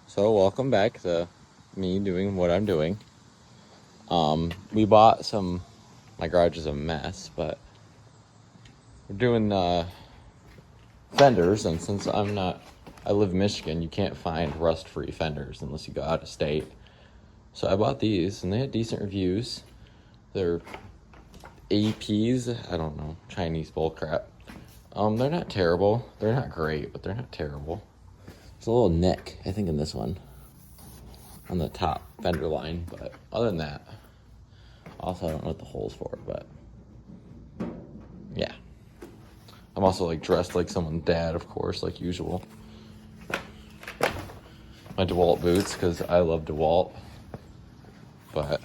So welcome back to me doing what I'm doing. We bought some, my garage is a mess, but we're doing fenders, and since I live in Michigan, you can't find rust-free fenders unless you go out of state. So I bought these, and they had decent reviews. They're APs, I don't know, Chinese bull crap. They're not terrible. They're not great, but they're not terrible. There's a little nick, I think, in this one on the top fender line, but other than that, also I don't know what the hole's for, but yeah. I'm also like dressed like someone's dad, of course, like usual. My DeWalt boots, because I love DeWalt. But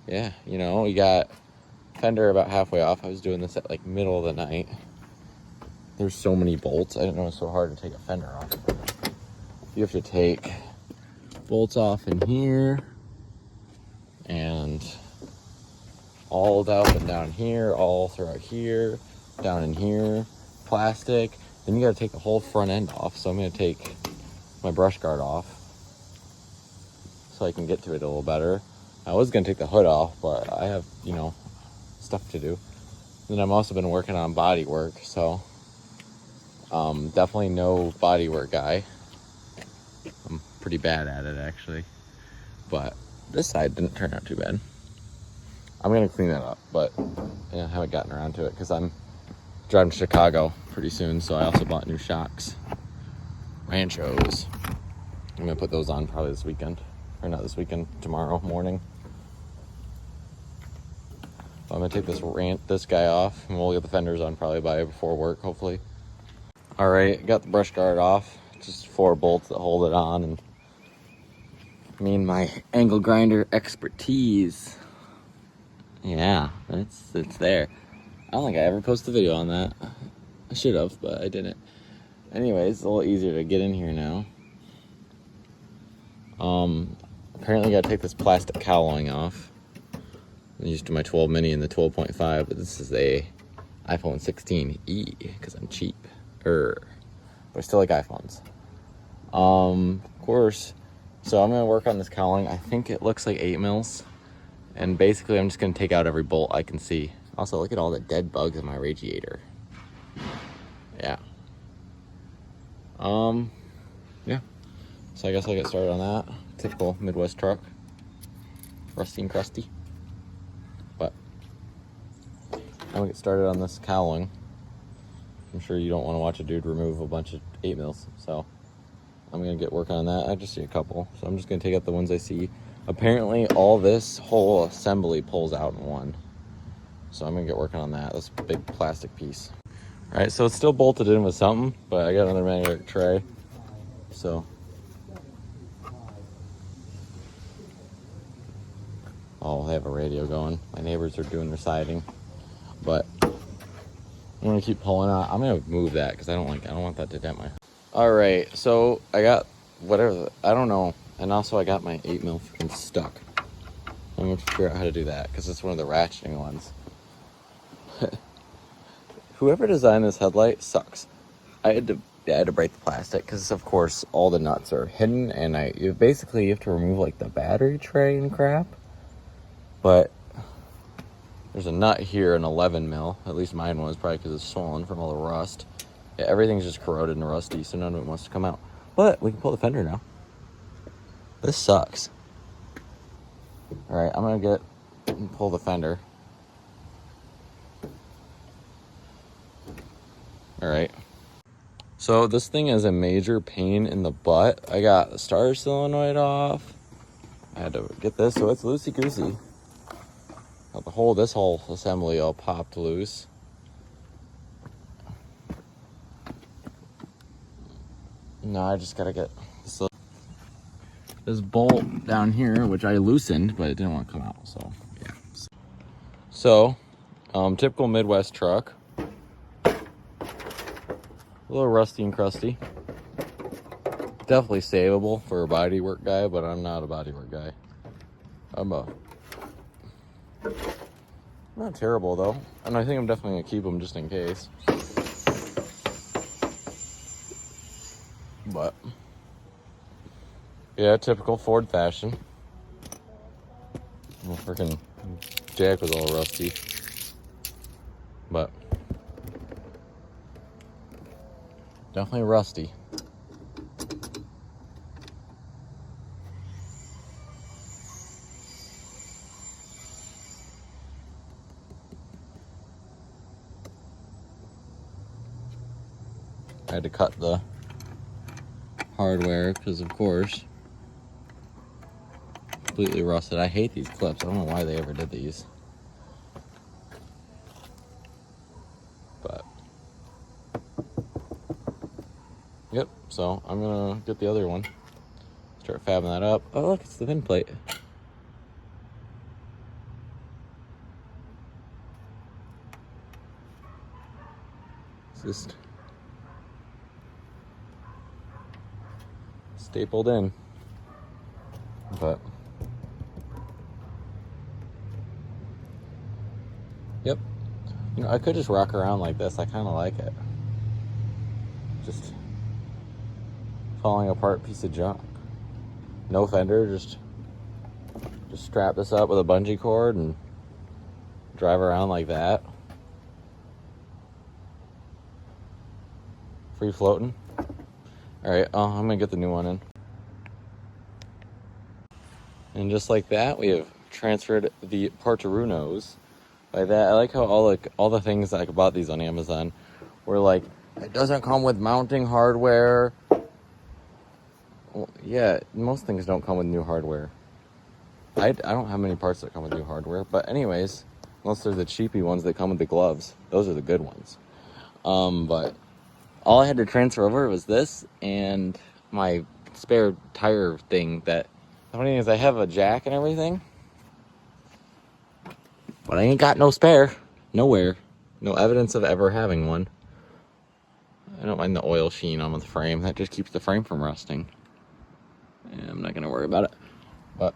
yeah, you know, we got fender about halfway off. I was doing this at like middle of the night. There's so many bolts. I didn't know it was so hard to take a fender off. You have to take bolts off in here and all up and down here, all throughout here, down in here, plastic. Then you got to take the whole front end off. So I'm going to take my brush guard off so I can get to it a little better. I was going to take the hood off, but I have, you know, stuff to do. And I've also been working on body work, so definitely no body work guy. I'm pretty bad at it, actually. But this side didn't turn out too bad. I'm going to clean that up, but I haven't gotten around to it because I'm driving to Chicago pretty soon, so I also bought new shocks. Ranchos. I'm going to put those on probably this weekend. Or not this weekend, tomorrow morning. I'm going to take this guy off, and we'll get the fenders on probably before work, hopefully. Alright, got the brush guard off. Just 4 bolts that hold it on, and me and my angle grinder expertise. Yeah, it's there. I don't think I ever posted a video on that. I should have, but I didn't. Anyways, it's a little easier to get in here now. Apparently got to take this plastic cowling off. I'm used to my 12 mini and the 12.5, but this is a iPhone 16e because I'm cheap. But I still like iPhones. Of course. So I'm gonna work on this cowling. I think it looks like 8 mils, and basically I'm just gonna take out every bolt I can see. Also, look at all the dead bugs in my radiator. Yeah. Yeah. So I guess I'll get started on that. Typical Midwest truck. Rusty and crusty. But I'm gonna get started on this cowling. I'm sure you don't want to watch a dude remove a bunch of 8 mils, so I'm gonna get working on that. I just see a couple, so I'm just gonna take out the ones I see. Apparently all this whole assembly pulls out in one, so I'm gonna get working on that. This big plastic piece. All right, so it's still bolted in with something, but I got another magnetic tray, so oh, they have a radio going. My neighbors are doing their siding, but I'm gonna keep pulling out. I'm gonna move that because I don't want that to dent my. All right, so I got whatever, I don't know, and also I got my 8 mil freaking stuck. I'm gonna figure out how to do that because it's one of the ratcheting ones. Whoever designed this headlight sucks. I had to break the plastic because, of course, all the nuts are hidden, and you have to remove like the battery tray and crap. But there's a nut here, an 11 mil. At least mine was, probably because it's swollen from all the rust. Yeah, everything's just corroded and rusty, so none of it wants to come out. But we can pull the fender now. This sucks. All right, I'm gonna pull the fender. All right. So this thing is a major pain in the butt. I got the starter solenoid off. I had to get this, so it's loosey-goosey. Got this whole assembly all popped loose. Now I just gotta get this bolt down here, which I loosened, but it didn't want to come out, so yeah. So, typical Midwest truck. A little rusty and crusty. Definitely savable for a bodywork guy, but I'm not a bodywork guy. Not terrible though, and I think I'm definitely gonna keep them just in case. But Yeah, typical Ford fashion. Well, freaking jack was all rusty. But definitely rusty. I had to cut the hardware because, of course, completely rusted. I hate these clips. I don't know why they ever did these. But, yep, so I'm going to get the other one. Start fabbing that up. Oh, look, it's the fin plate. It's just stapled in. But, yep. You know, I could just rock around like this. I kind of like it. Just falling apart piece of junk. No fender, just strap this up with a bungee cord and drive around like that. Free floating. Alright, I'm gonna get the new one in. And just like that, we have transferred the Parterunos. Like that, I like how all the things that I bought these on Amazon were like, it doesn't come with mounting hardware. Well, yeah, most things don't come with new hardware. I don't have many parts that come with new hardware, but anyways, unless they're the cheapy ones that come with the gloves. Those are the good ones. But all I had to transfer over was this and my spare tire thing. That the funny thing is I have a jack and everything, but I ain't got no spare. Nowhere. No evidence of ever having one. I don't mind the oil sheen on the frame. That just keeps the frame from rusting. And I'm not going to worry about it. But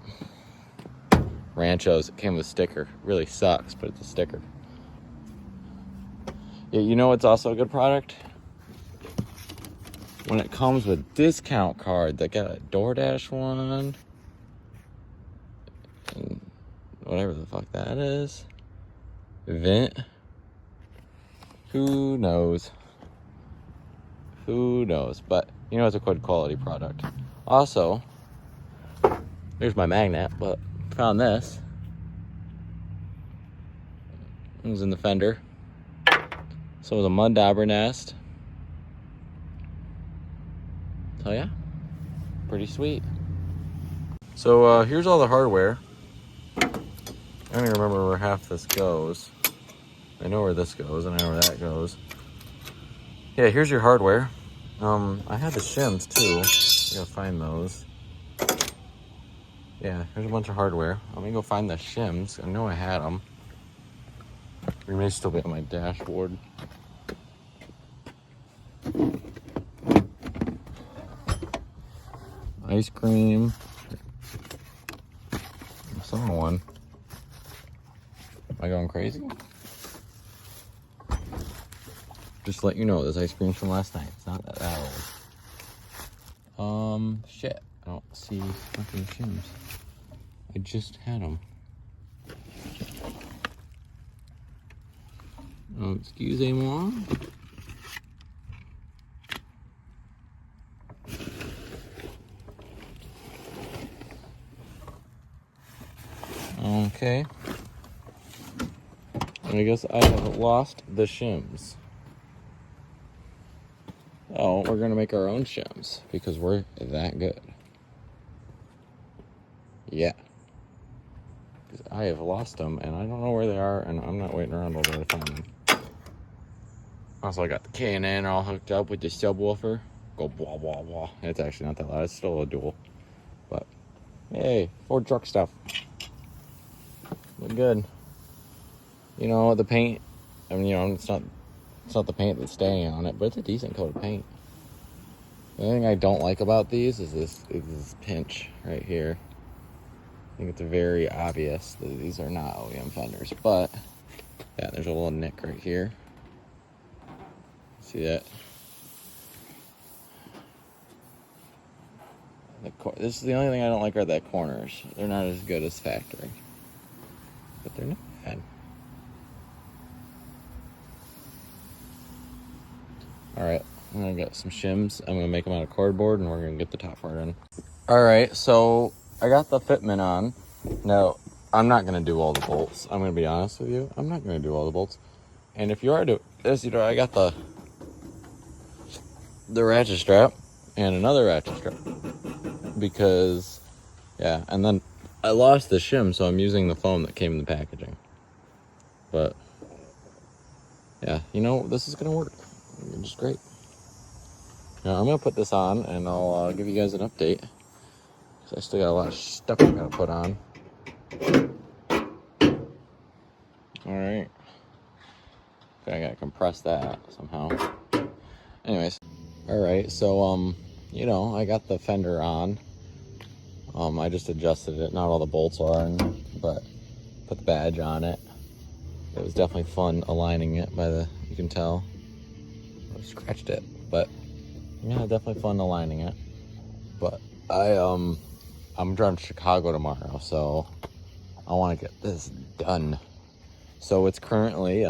Ranchos, it came with a sticker. Really sucks, but it's a sticker. Yeah, you know what's also a good product? When it comes with discount card. They got a DoorDash one. And whatever the fuck that is. Vent. Who knows? Who knows? But you know it's a good quality product. Also, there's my magnet, but found this. It was in the fender. So it was a mud dauber nest. So yeah, pretty sweet. So here's all the hardware. I don't even remember where half this goes. I know where this goes and I know where that goes. Yeah, here's your hardware. I had the shims too. I gotta find those. Yeah, here's a bunch of hardware. Let me go find the shims. I know I had them. They may still be on my dashboard. Ice cream. I saw one. Am I going crazy? Just to let you know, this ice cream's from last night. It's not that old. Shit. I don't see fucking shims. I just had them. Excusez-moi. Okay. I guess I have lost the shims. Oh, we're gonna make our own shims because we're that good. Yeah. Because I have lost them and I don't know where they are, and I'm not waiting around all day to find them. Also, I got the K&N all hooked up with the subwoofer. Go blah blah blah. It's actually not that loud. It's still a dual. But hey, Ford truck stuff. Look good. You know, the paint, I mean, you know, it's not the paint that's staying on it, but it's a decent coat of paint. The only thing I don't like about these is this pinch right here. I think it's very obvious that these are not OEM fenders, but yeah, there's a little nick right here. See that? This is the only thing I don't like are the corners. They're not as good as factory, but they're not bad. All right, I'm gonna get some shims. I'm gonna make them out of cardboard, and we're gonna get the top part in. All right, so I got the fitment on. Now, I'm not gonna do all the bolts. I'm gonna be honest with you. I'm not gonna do all the bolts. And if you are to this, I got the ratchet strap and another ratchet strap because, yeah. And then I lost the shim, so I'm using the foam that came in the packaging. But yeah, this is gonna work. It's great. Now I'm gonna put this on, and I'll give you guys an update. I still got a lot of stuff I gotta put on. All right. Okay, I gotta compress that somehow. Anyways, all right. So I got the fender on. I just adjusted it. Not all the bolts are in, but put the badge on it. It was definitely fun aligning it you can tell. I scratched it, but yeah, definitely fun aligning it. But I'm driving to Chicago tomorrow, so I want to get this done. So it's currently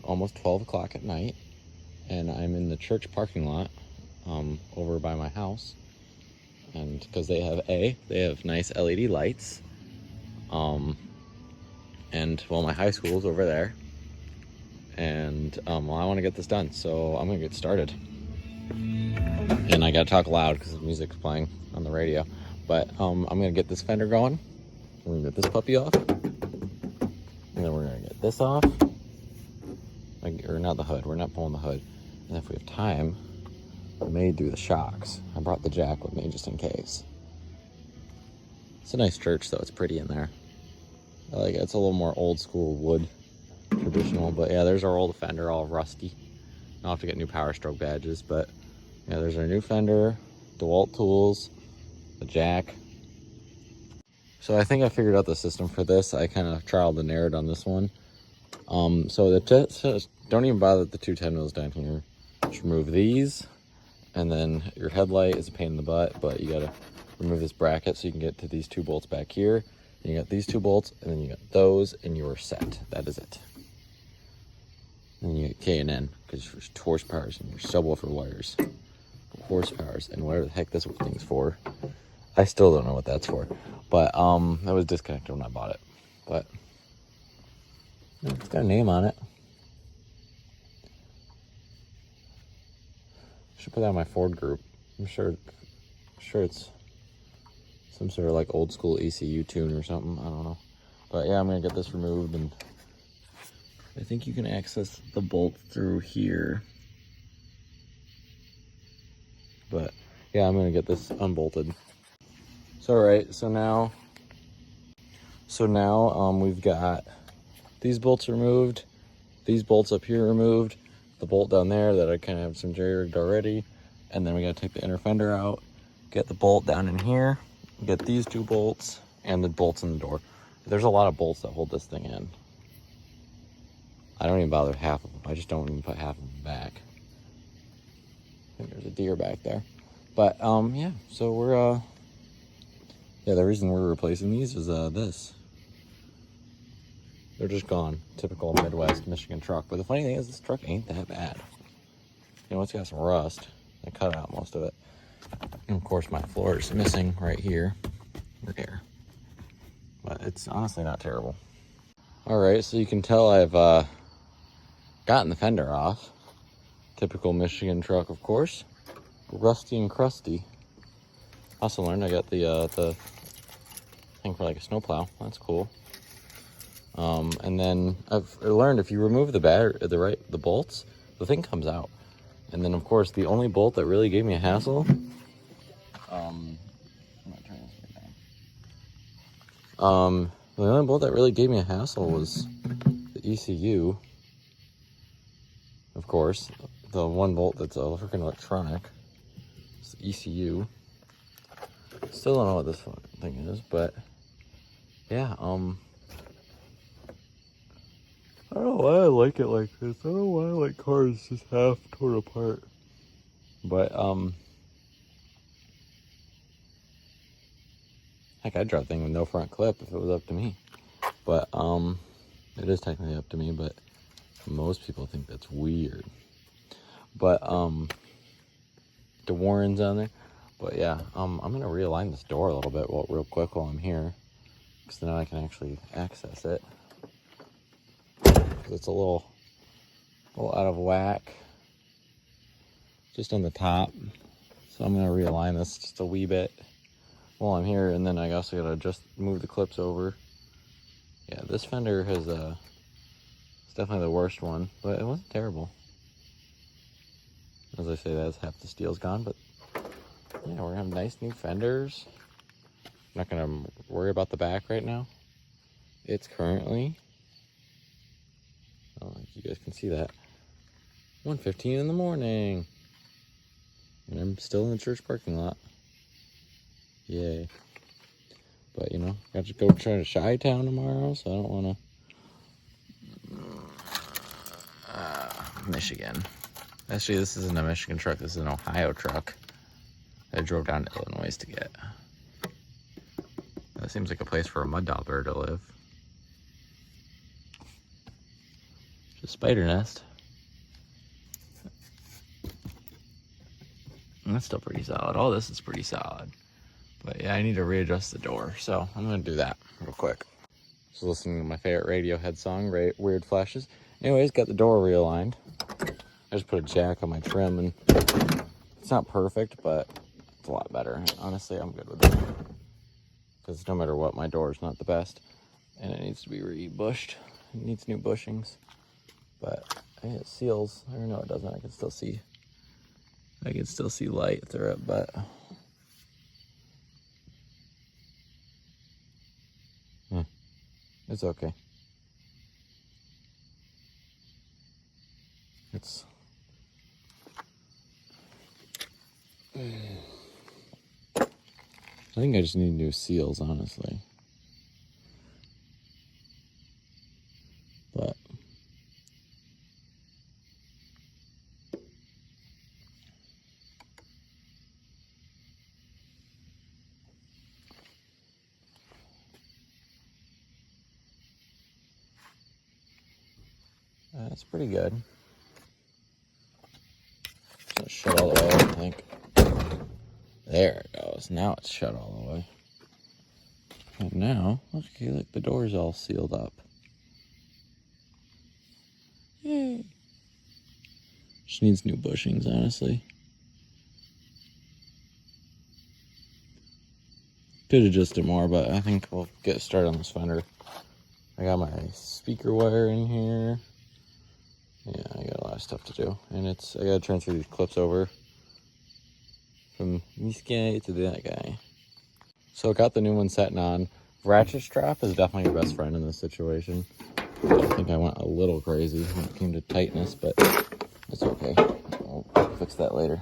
almost 12 o'clock at night, and I'm in the church parking lot over by my house. And because they have nice LED lights. And my high school is over there. And I want to get this done, so I'm gonna get started. And I gotta talk loud because the music's playing on the radio. But I'm gonna get this fender going. We're gonna get this puppy off, and then we're gonna get this off. Or not the hood. We're not pulling the hood. And if we have time, we may do the shocks. I brought the jack with me just in case. It's a nice church, though. It's pretty in there. I like it. It's a little more old school wood, traditional. But yeah, there's our old fender, all rusty. I'll have to get new Power Stroke badges, but yeah, there's our new fender, DeWalt tools, the jack. So I think I figured out the system for this. I kind of trialed and errored on this one. So don't even bother with the 210 wheels down here. Just remove these, and then your headlight is a pain in the butt, but you gotta remove this bracket so you can get to these two bolts back here. And you got these two bolts, and then you got those, and you're set. That is it. And you get K and N because your horsepowers and your subwoofer wires, horsepowers, and whatever the heck this thing's for. I still don't know what that's for, but that was disconnected when I bought it. But it's got a name on it. Should put that in my Ford group. I'm sure it's some sort of like old school ECU tune or something. I don't know. But yeah, I'm gonna get this removed, and I think you can access the bolt through here. But yeah, I'm gonna get this unbolted. So alright, so now we've got these bolts removed, these bolts up here removed, the bolt down there that I kind of have some jerry-rigged already, and then we gotta take the inner fender out, get the bolt down in here, get these two bolts, and the bolts in the door. There's a lot of bolts that hold this thing in. I don't even bother with half of them. I just don't even put half of them back. I think there's a deer back there. But yeah, so we're the reason we're replacing these is this. They're just gone. Typical Midwest Michigan truck. But the funny thing is, this truck ain't that bad. It's got some rust. I cut out most of it. And of course, my floor is missing right here. Right here. But it's honestly not terrible. Alright, so you can tell I've gotten the fender off. Typical Michigan truck, of course. Rusty and crusty. Also learned I got the thing for like a snowplow. That's cool. And then I've learned if you remove the bolts, the thing comes out. And then of course the only bolt that really gave me a hassle. I'm not turning this way down. The only bolt that really gave me a hassle was the ECU. Of course, the one bolt that's a freaking electronic. It's the ECU. Still don't know what this thing is, but yeah, I don't know why I like it like this. I don't know why I like cars just half torn apart. But Heck, I'd drive a thing with no front clip if it was up to me. But it is technically up to me, but most people think that's weird. But the warrants on there. But yeah, I'm gonna realign this door a little bit real quick while I'm here, because then I can actually access it. It's a little out of whack, just on the top. So I'm gonna realign this just a wee bit while I'm here, and then I also gotta just move the clips over. Yeah, this fender has it's definitely the worst one, but it wasn't terrible. As I say, that's half the steel's gone, but yeah, we're gonna have nice new fenders. I'm not gonna worry about the back right now. It's currently, I don't know if you guys can see that, 1:15 in the morning, and I'm still in the church parking lot. Yay! But you know, got to go try to Chi-Town tomorrow, so I don't want to. Michigan. Actually, this isn't a Michigan truck. This is an Ohio truck. I drove down to Illinois to get. That seems like a place for a mud dauber to live. Just spider nest. And that's still pretty solid. All this is pretty solid. But yeah, I need to readjust the door, so I'm gonna do that real quick. Just listening to my favorite Radiohead song, Weird Flashes. Anyways, got the door realigned. I just put a jack on my trim, and it's not perfect, but it's a lot better. Honestly, I'm good with it. Because no matter what, my door is not the best, and it needs to be re-bushed. It needs new bushings. But it seals, or no, it doesn't. I can still see light through it, but it's okay. I think I just need new seals, honestly. But that's pretty good. It's shut all the way, I think. There it goes. Now it's shut all the way. And now, look, the door's all sealed up. Yay. Just needs new bushings, honestly. Could adjust it more, but I think we'll get started on this fender. I got my speaker wire in here. Yeah, I got a lot of stuff to do. And I gotta transfer these clips over from this guy to that guy. So I got the new one setting on. Ratchet strap is definitely your best friend in this situation. I think I went a little crazy when it came to tightness, but it's okay. I'll fix that later.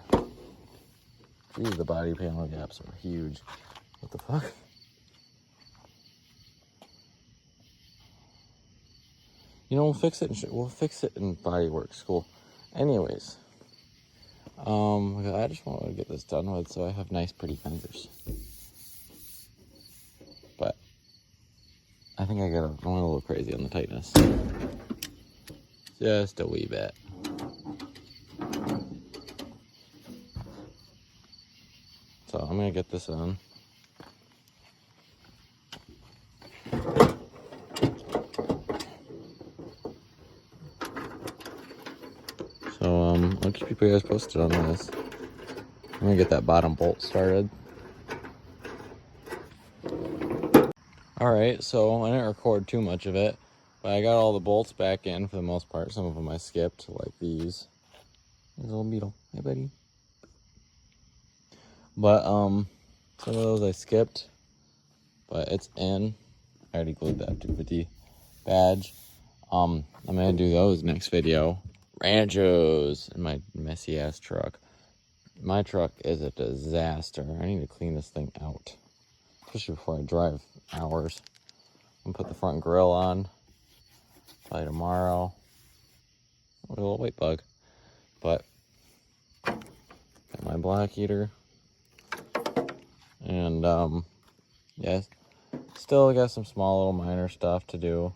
Geez, the body panel gaps are huge. What the fuck? You know, we'll fix it in body works. Cool. Anyways, I just want to get this done with so I have nice, pretty fenders. But I think I went a little crazy on the tightness. Just a wee bit. So I'm gonna get this on. So I'll keep you guys posted on this. I'm gonna get that bottom bolt started. Alright, so I didn't record too much of it, but I got all the bolts back in for the most part. Some of them I skipped, like these. There's a little beetle. Hey, buddy. But some of those I skipped, but it's in. I already glued the F250 badge. I'm gonna do those next video. Ranchos in my messy ass truck. My truck is a disaster. I need to clean this thing out, especially before I drive hours. I'm gonna put the front grill on probably tomorrow. A little white bug, but got my black heater, and yes, Still got some small little minor stuff to do.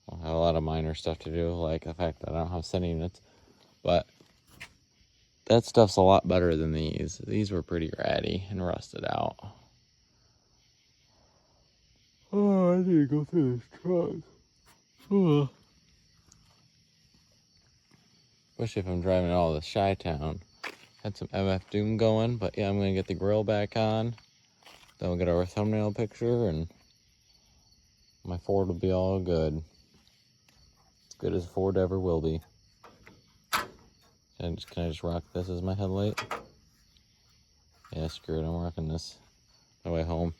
I have a lot of minor stuff to do, like the fact that I don't have center units. But that stuff's a lot better than these. These were pretty ratty and rusted out. Oh, I need to go through this truck. Oh. Especially if I'm driving it all to Chi-Town. Had some MF Doom going, but yeah, I'm going to get the grill back on. Then we'll get our thumbnail picture, and my Ford will be all good. As good as Ford ever will be. Can I just rock this as my headlight? Yeah, screw it, I'm rocking this on my way home.